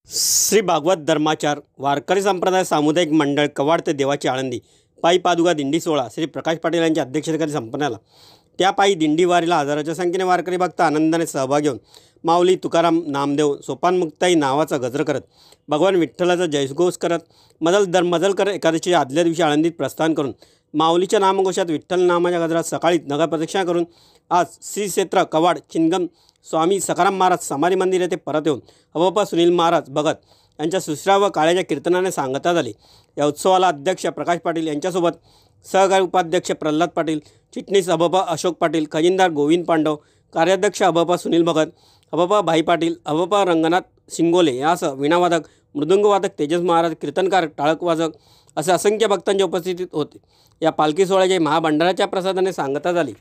श्री भागवत धर्माचार वारकरी संप्रदाय सामुदायिक मंडळ कवाड ते देवाची आळंदी पायी पादुका दिंडी सोहळा श्री प्रकाश पाटील यांच्या अध्यक्षतेखाली संपन्न झाला। त्या पायी दिंडी वारीला हजाराच्या संख्येने वारकरी भक्त आनंदाने सहभागी होऊन माऊली तुकाराम नामदेव सोपानमुक्ताई नावाचा गजर करत भगवान विठ्ठलाचा जयघोष करत मजलकर एकादशीच्या आदल्या दिवशी आळंदीत प्रस्थान करून माऊलीच्या नामघोषात विठ्ठल नामाच्या गजरात सकाळी नगर प्रदक्षिणा करून आज श्री क्षेत्र कवाड चिंगम स्वामी सखाराम महाराज समाधी मंदिर येथे परत येऊन अबोबा सुनील महाराज भगत यांच्या सुसरा व काळ्याच्या कीर्तनाने सांगता झाली। या उत्सवाला अध्यक्ष प्रकाश पाटील यांच्यासोबत सहकारी उपाध्यक्ष प्रल्हाद पाटील, चिटणीस अबोबा अशोक पाटील, खजिनदार गोविंद पांडव, कार्याध्यक्ष अबोबा सुनील भगत, अबोबा भाई पाटील, अबोबा रंगनाथ सिंगोले यासह वीणावादक, मृदुंगवादक तेजस महाराज, कीर्तनकार, टाळकवादक असे असंख्य भक्तांच्या उपस्थितीत होते। या पालखी सोहळ्याची महाभंडाराच्या प्रसादाने सांगता झाली।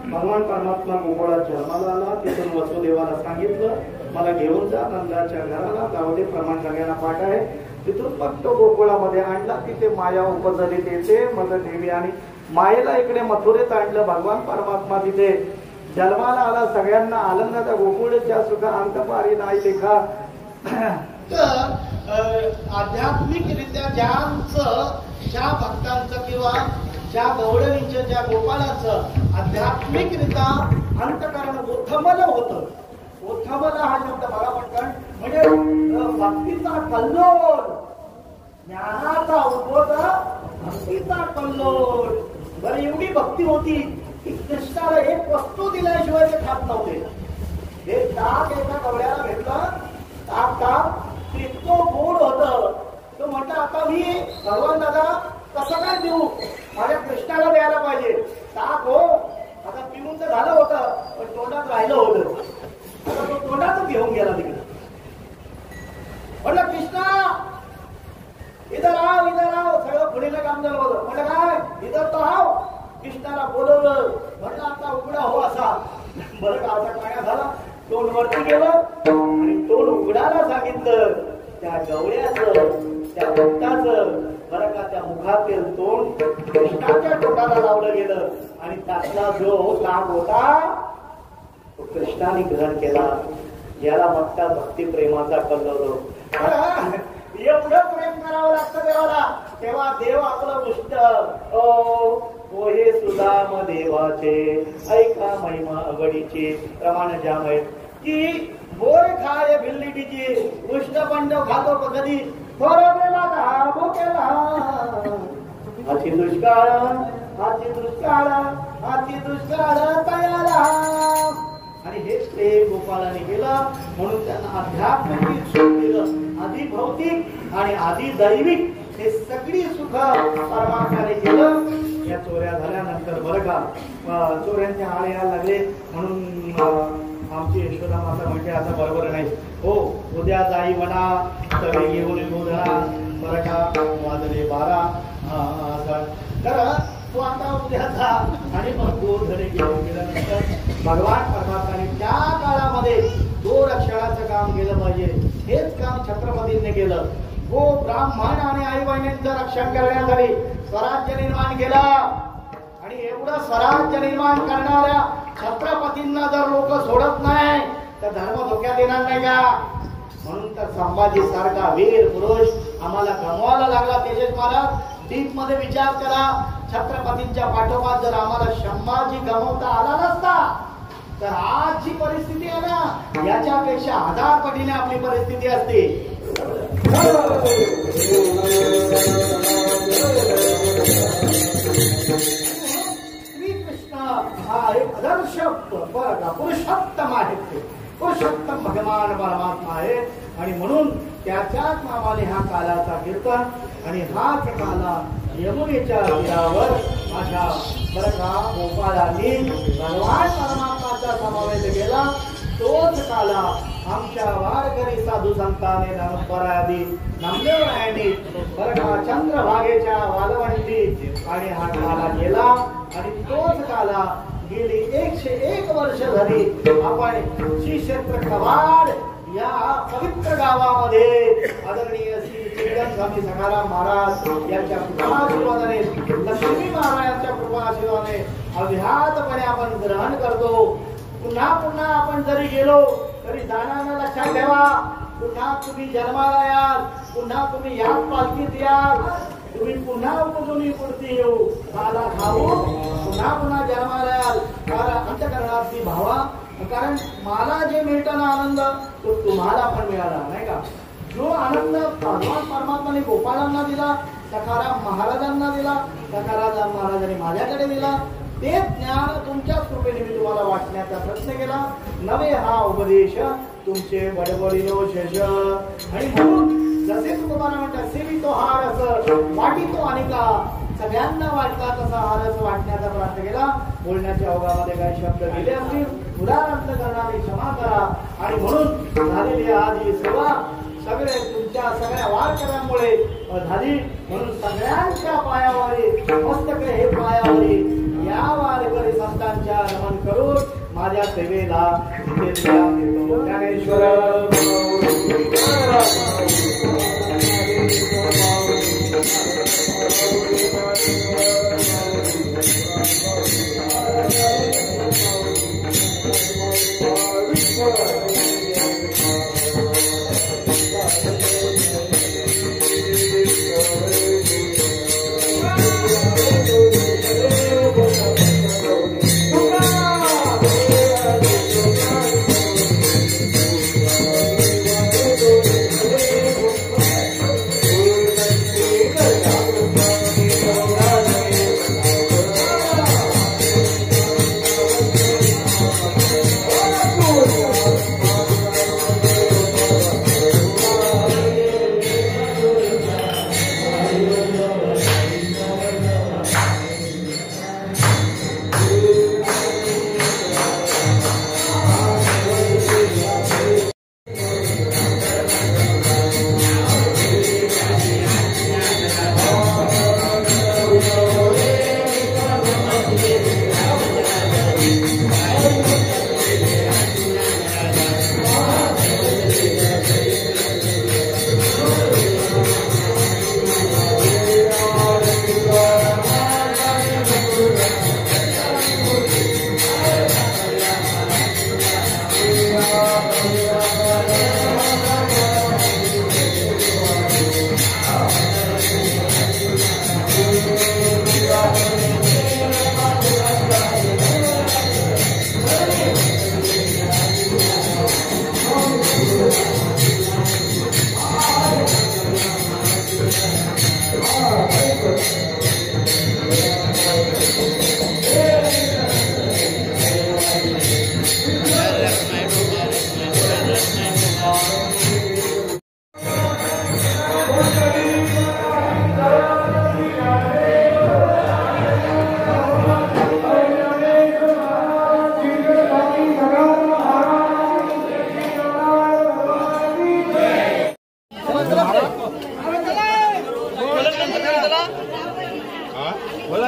भगवान परमात्मा गोकुळात जन्माला आला, तिथून वसुदेवाला सांगितलं मला घेऊन जा नंदाच्या घराला, गावडे प्रमाण सगळ्यांना पाठ आहे। तिथून मग तो गोकुळामध्ये आणला, तिथे माया उपजलीत येते मग देवी आणि मायेला इकडे मथुरेत आणलं। भगवान परमात्मा तिथे जन्माला आला, सगळ्यांना आनंदाचा गोकुळच्या सुख अंतपारी नाही लेखा। आध्यात्मिकरित्या ज्या भक्तांचं किंवा ज्या गवळणींचं ज्या गोपाळाचं आध्यात्मिकरित्या अंतकरण उत्थमल होतं। उत्थमल हा शब्द मला पटकन म्हणजे भक्तीचा कल्लोळ, ज्ञानाचा उद्भव, भक्तीचा कल्लोळ। बरं एवढी भक्ती होती की कृष्णाला एक वस्तू दिल्याशिवाय ते खात नव्हते। एक ताक एका गवळ्याला घेतला, ताक इतकं गोड होतं, तो म्हटलं आता मी भगवान दादा कसं काय देऊ, माझ्या कृष्णाला द्यायला पाहिजे ताक हो। आता पिऊन तर झालं होतं पण तोंडात राहिलं होतं, आता तो तोंडातच घेऊन गेला तिकडे। म्हटलं कृष्णा इधर आओ इधर आओ, सगळं पुढेला काम झालं होतं। म्हटलं काय इधर तो आओ, कृष्णाला बोलवलं, म्हटलं आता उघडा हो असा। बरं का असा काय झाला, तोंड वरती गेलं आणि तोंड उघडायला सांगितलं। त्या गवळ्याचं त्या भक्ताचं बरं का त्या मुखातील तोंड कृष्णाच्या तोंडाला लावलं गेलं आणि त्यातला जो लाभ होता तो कृष्णाने ग्रहण केला। याला बघता भक्ती प्रेमाचा कल्लोळ। एवढं प्रेम करावं लागतं देवाला, तेव्हा देव आपलं उष्ट पोहे सुदाम देवाचे ऐका महिमा अगडीचे प्रमाण ज्यामुळे की बोर खाय भिल्लीटीची उष्णपंड खातो कधी थोडं प्रेमाला भुकेला। हाची दुष्काळ हाची दुष्काळ हाची दुष्काळ तयाला। आणि हेच ते गोपाळाने केलं, म्हणून त्यांना अध्यात्मिक सुख दिलं। आधी भौतिक आणि आधी दैविक हे सगळी सुख परमात्म्याने केलं। या चोऱ्या झाल्यानंतर बरं का चोऱ्यांचे आळे यायला लागले, म्हणून आमची यशोदा माता म्हणजे आता बरोबर नाही हो, उद्या जाई म्हणा सगळे घेऊन गोधळा बरं का वाजले 12 तर तो आता उद्या जा आणि मग गोधळे घेऊन गेल्यानंतर भगवान परमात्म्याने त्या काळामध्ये गोरक्षणाचं काम केलं पाहिजे। हेच काम छत्रपतींनी केलं। गो ब्राह्मण आणि आई बहिणींचं रक्षण करण्यासाठी स्वराज्य निर्माण केलं आणि एवढं स्वराज्य निर्माण करणाऱ्या छत्रपतींना जर लोक सोडत नाही तर धर्म धोक्यात येणार नाही का? म्हणून तर संभाजी सारखा वीर पुरुष आम्हाला गमवायला लागला। तेजस महाराज डीप मध्ये विचार करा, छत्रपतींच्या पाठोपाठ जर आम्हाला संभाजी गमवता आला नसता तर आज जी परिस्थिती आहे ना याच्यापेक्षा 1000 पटीने आपली परिस्थिती असते। हा एक आदर्श पुरुषोत्तम आहे, पुरुषोत्तम भगवान परमात्मा आहे। आणि म्हणून त्याच्याच नावाने हा कालाचा कीर्तन आणि हाच काला यमुनेच्या तीरावर माझ्या बरं का गोपाळांनी भगवान परमात्माचा समावेश केला। तोच तोच काला आमच्या वारकरी साधू संतांनी परआधी नामदेवरायांनी बरं का चंद्रभागेच्या वालवंटी आणि हा काला गेला आणि तोच काला गेली 101 वर्ष झाली आपण श्री क्षेत्र कवाड या पवित्र गावामध्ये आदरणीय श्री चिंतन स्वामी सखाराम महाराज यांच्या कृपाआशीर्वादाने लक्ष्मी महाराजांच्या कृपाआशीर्वादाने अव्याहतपणे आपण ग्रहण करतो. पुन्हा पुन्हा आपण जरी गेलो तरी जाणारा लक्षात ठेवा, पुन्हा तुम्ही जन्माला याल, पुन्हा तुम्ही याच पालखीत याल, तुम्ही पुन्हा उपजुनी पुढती येऊ मला खाऊ पुन्हा पुन्हा जन्माला याल. कारण अंतःकरणातली भावा, कारण मला जे मिळतं ना आनंद तो तुम्हाला पण मिळाला नाही का. जो आनंद भगवान परमात्माने गोपाळांना दिला, सखाराम महाराजांना दिला, सखाराम महाराजांनी माझ्याकडे दिला, ते ज्ञान तुमच्या कृपेने मी तुम्हाला वाटण्याचा प्रयत्न केला. नवे हा उपदेश तुमचे बडबडिलो शेष. आणि म्हणून जसे तुम्हाला म्हणतात सेवितो हा रस वाटितो अनेका, सगळ्यांना वाटला तसा हा रस वाटण्याचा प्रयत्न केला. बोलण्याच्या ओघामध्ये काही शब्द गेले असतील उदाहरणार्थ करणारी क्षमा करा. आणि म्हणून झालेली आज ही सेवा सगळे तुमच्या सगळ्या वारकऱ्यांमुळे झाली. म्हणून सगळ्यांच्या पायावरी मस्तक हे पायावरी या वारकरी संतांच्या नमन करून माझ्या सेवेला ज्ञानेश्वर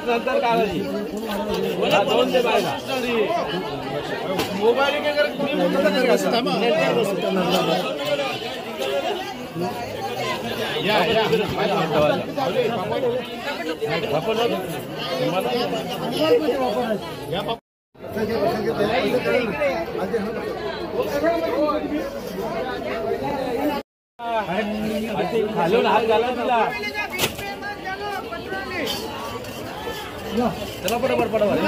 नंतर काढायची दोन ते बायला मोबाईल खालून हात घाला तिला चला पटापट पटापट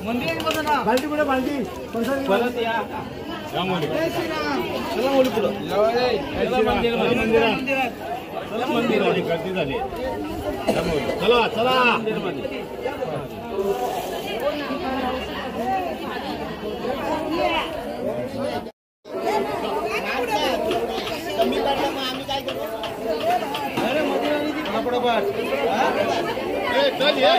मंदिर बाल्टी पुढे बाल्टी परत या चला मोडी पुढं चला मंदिर गर्दी झाली चला चला कमी काढलं मग आम्ही काय करू पटापट चल ये